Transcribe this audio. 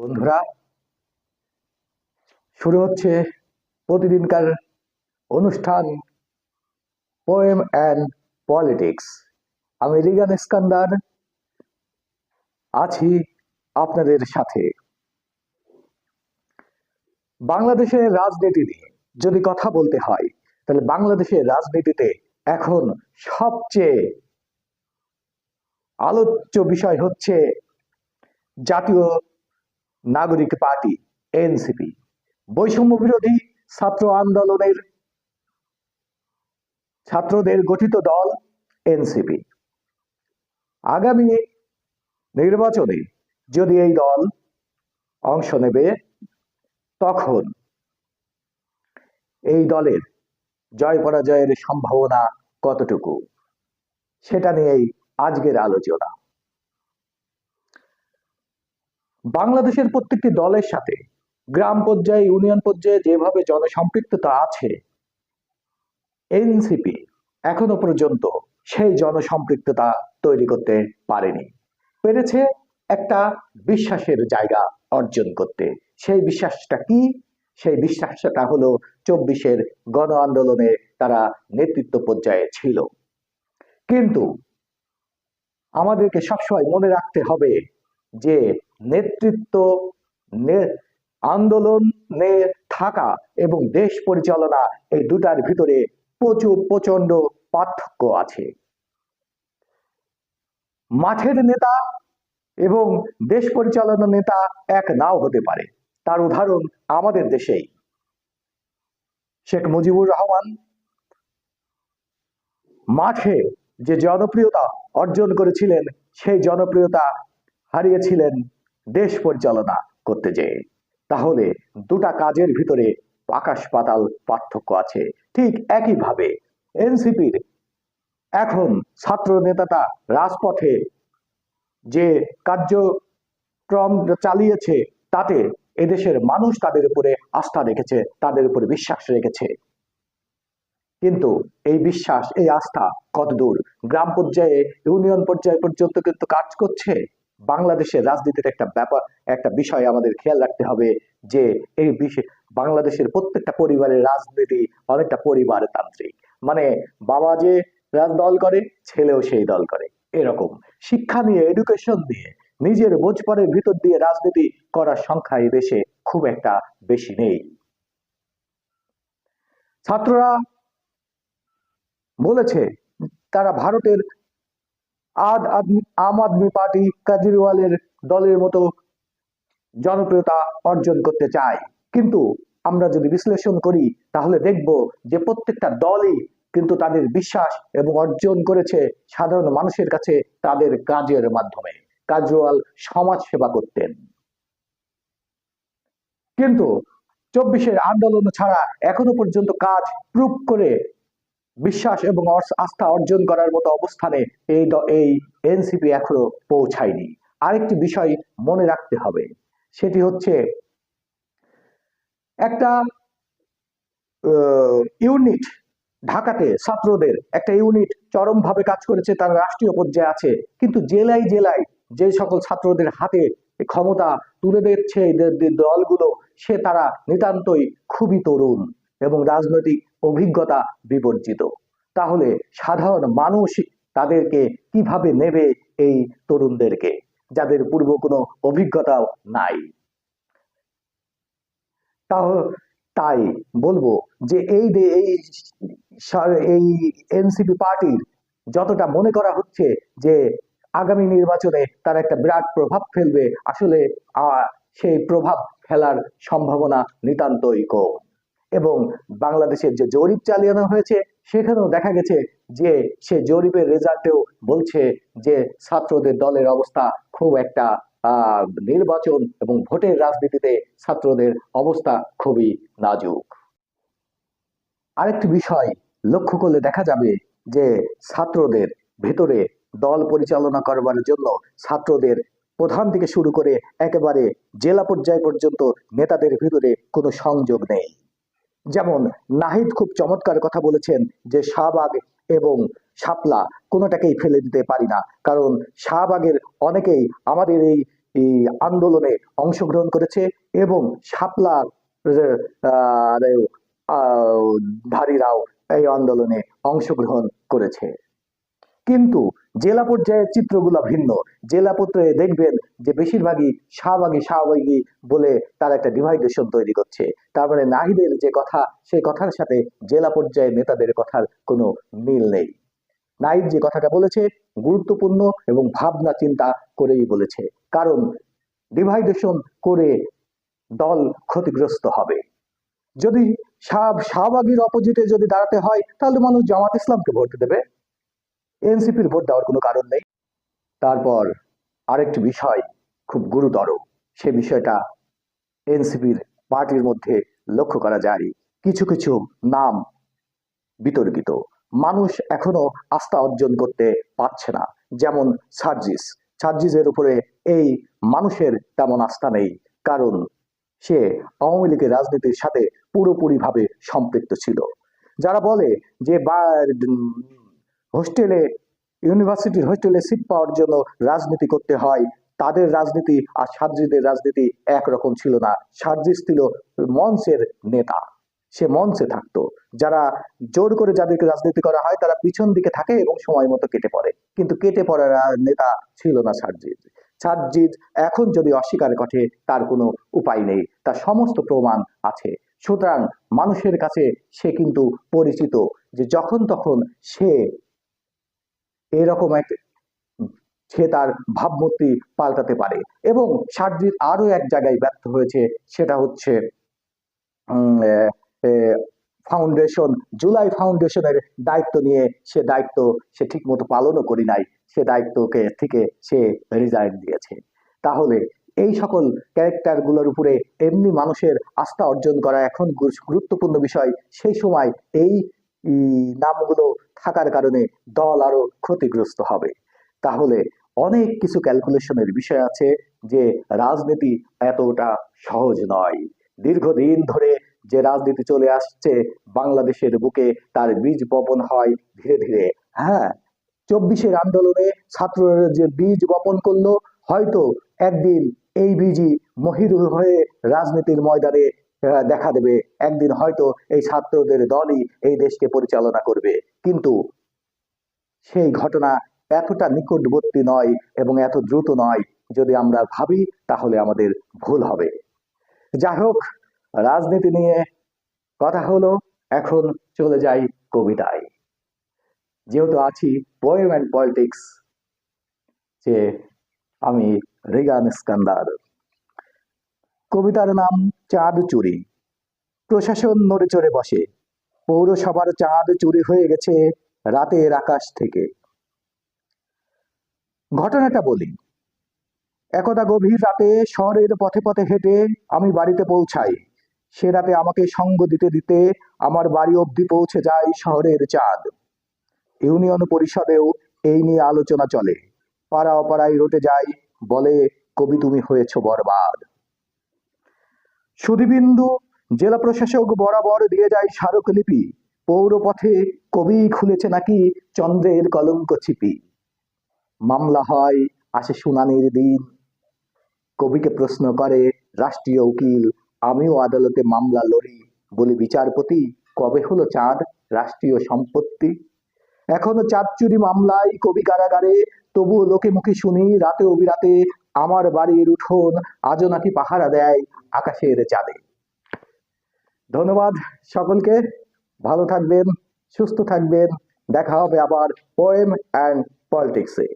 বন্ধুরা, শুরু হচ্ছে প্রতিদিনকার অনুষ্ঠান পোয়েম অ্যান্ড পলিটিক্স। আমি রিগান ইস্কান্দার আছি আপনাদের সাথে। বাংলাদেশের রাজনীতি নিয়ে যদি কথা বলতে হয়, তাহলে বাংলাদেশের রাজনীতিতে এখন সবচেয়ে আলোচ্য বিষয় হচ্ছে জাতীয় নাগরিক পার্টি এনসিপি, বৈষম্য বিরোধী ছাত্র আন্দোলনের ছাত্রদের গঠিত দল এনসিপি। আগামী নির্বাচনে যদি এই দল অংশ নেবে, তখন এই দলের জয় পরাজয়ের সম্ভাবনা কতটুকু, সেটা নিয়েই আজকের আলোচনা। বাংলাদেশের প্রত্যেকটি দলের সাথে গ্রাম পর্যায়ে, ইউনিয়ন পর্যায়ে যেভাবে জনসম্পৃক্ততা আছে, এনসিপি এখনো পর্যন্ত সেই জনসম্পৃক্ততা তৈরি করতে পারেনি। পেরেছে একটা বিশ্বাসের জায়গা অর্জন করতে। সেই বিশ্বাসটা কি? সেই বিশ্বাসটা হলো 24-এর গণ আন্দোলনে তারা নেতৃত্ব পর্যায়ে ছিল। কিন্তু আমাদেরকে সবসময় মনে রাখতে হবে যে নেতৃত্ব, আন্দোলনে থাকা এবং দেশ পরিচালনা, এই দুটার ভিতরে প্রচন্ড পার্থক্য আছে। মাঠের নেতা এবং দেশ পরিচালনা নেতা এক নাও হতে পারে। তার উদাহরণ আমাদের দেশেই শেখ মুজিবুর রহমান মাঠে যে জনপ্রিয়তা অর্জন করেছিলেন, সেই জনপ্রিয়তা হারিয়েছিলেন দেশ পরিচালনা করতে যেয়ে। তাহলে দুটা কাজের ভিতরে আকাশ পাতাল পার্থক্য আছে। ঠিক একইভাবে এনসিপির এখন ছাত্র নেতাটা রাজপথে যে কার্যক্রম চালিয়েছে, তাতে এদেশের মানুষ তাদের উপরে আস্থা রেখেছে, তাদের উপরে বিশ্বাস রেখেছে। কিন্তু এই বিশ্বাস, এই আস্থা কতদূর গ্রাম পর্যায়ে, ইউনিয়ন পর্যায়ে পর্যন্ত কিন্তু কাজ করছে? বাংলাদেশের রাজনীতির একটা বিষয় আমাদের খেয়াল রাখতে হবে যে এই বাংলাদেশের প্রত্যেকটা পরিবারের রাজনীতি অনেকটা পরিবারতান্ত্রিক। মানে বাবা যে দল করে, ছেলেও সেই দল করে। এরকম শিক্ষা নিয়ে, এডুকেশন দিয়ে, নিজের বোঝপাড়ের ভিতর দিয়ে রাজনীতি করার সংখ্যা এই দেশে খুব একটা বেশি নেই। ছাত্ররা বলেছে তারা ভারতের আম আদমি পার্টি, কেজরিওয়ালের দলের মতো জনপ্রিয়তা অর্জন করতে চায়। কিন্তু আমরা যদি বিশ্লেষণ করি, তাহলে দেখব যে প্রত্যেকটা দলই কিন্তু তাদের বিশ্বাস এবং অর্জন করেছে সাধারণ মানুষের কাছে তাদের কাজের মাধ্যমে। কেজরিওয়াল সমাজ সেবা করতেন, কিন্তু 24-এর আন্দোলন ছাড়া এখনো পর্যন্ত কাজ প্রুফ করে বিশ্বাস এবং আস্থা অর্জন করার মতো অবস্থানে এই এনসিপি এখনো পৌঁছায়নি। আরেকটি বিষয় মনে রাখতে হবে, সেটি হচ্ছে একটা ইউনিট ঢাকাতে, ছাত্রদের একটা ইউনিট চরমভাবে কাজ করেছে, তার রাষ্ট্রীয় পর্যায়ে আছে। কিন্তু জেলায় জেলায় যে সকল ছাত্রদের হাতে ক্ষমতা তুলে দিচ্ছে দলগুলো, তারা নিতান্তই খুবই তরুণ এবং রাজনৈতিক অভিজ্ঞতা বিবর্জিত। তাহলে সাধারণ মানুষ তাদেরকে কিভাবে নেবে, এই তরুণদেরকে, যাদের পূর্ব কোনো অভিজ্ঞতাও নাই? তাই বলবো যে এই এনসিপি পার্টির যতটা মনে করা হচ্ছে যে আগামী নির্বাচনে তারা একটা বিরাট প্রভাব ফেলবে, আসলে সেই প্রভাব ফেলার সম্ভাবনা নিতান্তই কম। এবং বাংলাদেশের যে জরিপ চালানো হয়েছে, সেখানেও দেখা গেছে যে সে জরিপের রেজাল্টেও বলছে যে ছাত্রদের দলের অবস্থা খুব একটা, নির্বাচন এবং ভোটের রাজনীতিতে ছাত্রদের অবস্থা খুবই নাজুক। আরেকটি বিষয় লক্ষ্য করলে দেখা যাবে যে ছাত্রদের ভেতরে দল পরিচালনা করবার জন্য ছাত্রদের প্রধান থেকে শুরু করে একেবারে জেলা পর্যায় পর্যন্ত নেতাদের ভিতরে কোনো সংযোগ নেই। যেমন নাহিদ খুব চমৎকার কথা বলেছেন যে শাহবাগ এবং শাপলা কোনোটাকেই ফেলে দিতে পারি না, কারণ শাহবাগের অনেকেই আমাদের এই এই আন্দোলনে অংশগ্রহণ করেছে এবং শাপলার ধারীরাও এই আন্দোলনে অংশগ্রহণ করেছে। কিন্তু জেলা পর্যায়ের চিত্রগুলো ভিন্ন। জেলা পর্যায়ে দেখবেন যে বেশিরভাগই শাহবাগী বলে তার একটা ডিভাইডেশন তৈরি করছে। তার মানে নাহিদের যে কথা, সেই কথার সাথে জেলা পর্যায়ের নেতাদের কথার কোনো মিল নেই। নাহিদ যে কথাটা বলেছে গুরুত্বপূর্ণ এবং ভাবনা চিন্তা করেই বলেছে, কারণ ডিভাইডেশন করে দল ক্ষতিগ্রস্ত হবে। যদি শাহবাগীর অপোজিটে যদি দাঁড়াতে হয় তাহলে মানুষ জামাত ইসলামকে ভোট দেবে, এনসিপির ভোট দেওয়ার কোনো কারণ নেই। তারপর আরেকটি বিষয় খুব গুরুতর, সে বিষয়টা এনসিপির পার্টির মধ্যে লক্ষ্য করা যায়। কিছু কিছু নাম বিতর্কিত, মানুষ এখনো আস্থা অর্জন করতে পারছে না। যেমন সার্জিসের উপরে এই মানুষের তেমন আস্থা নেই, কারণ সে আওয়ামী লীগের রাজনীতির সাথে পুরোপুরিভাবে সম্পৃক্ত ছিল। যারা বলে যে ইউনিভার্সিটির হোস্টেলে সিট পাওয়ার জন্য রাজনীতি করতে হয়, তাদের রাজনীতি আর সার্জিসের রাজনীতি একরকম ছিল না। সার্জিস ছিল মঞ্চের নেতা, সে মঞ্চে থাকতো। যারা জোর করে যাদেরকে রাজনীতি করা হয় তারা পিছন দিকে থাকে এবং সময় মতো কেটে পড়ে, কিন্তু কেটে পড়ার নেতা ছিল না সার্জিস। এখন যদি অস্বীকার করে তার কোনো উপায় নেই, তার সমস্ত প্রমাণ আছে। সুতরাং মানুষের কাছে সে কিন্তু পরিচিত, যে যখন তখন সে এরকম সে তার ভাবমূর্তি পাল্টাতে পারে। এবং সার্জিস আরো এক জায়গায় ব্যর্থ হয়েছে, সেটা হচ্ছে ফাউন্ডেশন, জুলাই ফাউন্ডেশনের দায়িত্ব নিয়ে সে ঠিক মতো পালনও করি নাই, সে দায়িত্বকে থেকে সে রিজাইন দিয়েছে। তাহলে এই সকল ক্যারেক্টারগুলোর উপরে এমনি মানুষের আস্থা অর্জন করা এখন গুরুত্বপূর্ণ বিষয়। সেই সময় এই নামগুলো থাকার কারণে দল আরো ক্ষতিগ্রস্ত হবে। তাহলে অনেক কিছু ক্যালকুলেশনের বিষয় আছে, যে রাজনীতি এতটা সহজ নয়। দীর্ঘদিন ধরে যে রাজনীতি চলে আসছে বাংলাদেশের বুকে, তার বীজ বপন হয় ধীরে ধীরে। হ্যাঁ, 24-এর আন্দোলনে ছাত্ররা যে বীজ বপন করলো, হয়তো একদিন এই বীজই মহিরুহ হয়ে রাজনীতির ময়দানে দেখা দেবে। একদিন হয়তো এই ছাত্রদের দলই এই দেশকে পরিচালনা করবে, কিন্তু সেই ঘটনা এতটা নিকটবর্তী নয় এবং এত দ্রুত নয়। যদি আমরা ভাবি তাহলে আমাদের ভুল হবে। যাই হোক, রাজনীতি নিয়ে কথা হলো, এখন চলে যাই কবিতায়। যেহেতু আছি পোয়েম অ্যান্ড পলিটিক্স, যে আমি রিগান ইস্কান্দার। কবিতার নাম চাঁদ চুরি। প্রশাসন নড়ে চড়ে বসে, পৌরসভার চাঁদ চুরি হয়ে গেছে রাতের আকাশ থেকে। ঘটনাটা বলি। একদা গভীর রাতে শহরের পথে পথে হেঁটে আমি বাড়িতে পৌঁছাই। সে রাতে আমাকে সঙ্গ দিতে দিতে আমার বাড়ি অবধি পৌঁছে যায় শহরের চাঁদ। ইউনিয়ন পরিষদেও এই নিয়ে আলোচনা চলে। পাড়া অপাড়ায় রটে যায়, বলে কবি তুমি হয়েছ বরবাদ। সুধীবিন্দু জেলা প্রশাসক বরাবর দিয়ে যায় স্মারকলিপি, পৌরপথে কবি খুলেছে নাকি চন্দ্রের কলঙ্ক ছিপি। মামলা হয়, আসে শুনানির দিন। কবিকে প্রশ্ন করে রাষ্ট্রীয় উকিল, আমিও আদালতে মামলা লড়ি, বলি বিচারপতি কবে হলো চাঁদ রাষ্ট্রীয় সম্পত্তি। এখনো চাঁদ চুরি মামলায় কবি কারাগারে, তবুও লোকে মুখে শুনি রাতে অবিরাতে আমার বাড়ির উঠোন আজও নাকি পাহারা দেয় আকাশের চাঁদে। ধন্যবাদ সকলকে, ভালো থাকবেন, সুস্থ থাকবেন। দেখা হবে আবার পোয়েম অ্যান্ড পলিটিক্সে।